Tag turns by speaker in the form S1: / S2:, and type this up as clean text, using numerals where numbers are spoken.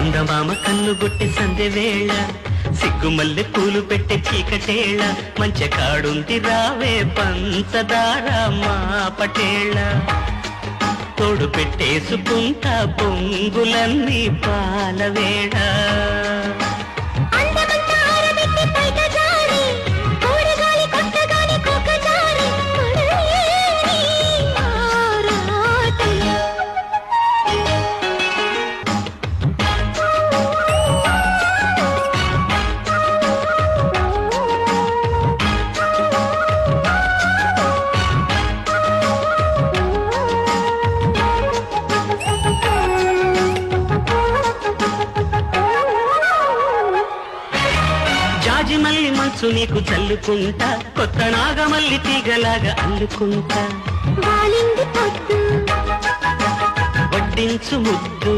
S1: చందమామ కన్నుగొట్టి సందె వేళ సిగ్గుమల్లె పూలు పెట్టే చీకటేళ మంచె కాడుంది రావే పంచదార మా పటేళ తోడు పెట్టేసుకుంటా పొంగులన్నీ పాలవేళ మల్లి మనసు నీకు చల్లుకుంటా కొత్త నాగమల్లి తీగలాగా అల్లుకుంటా వడ్డించు ముద్దు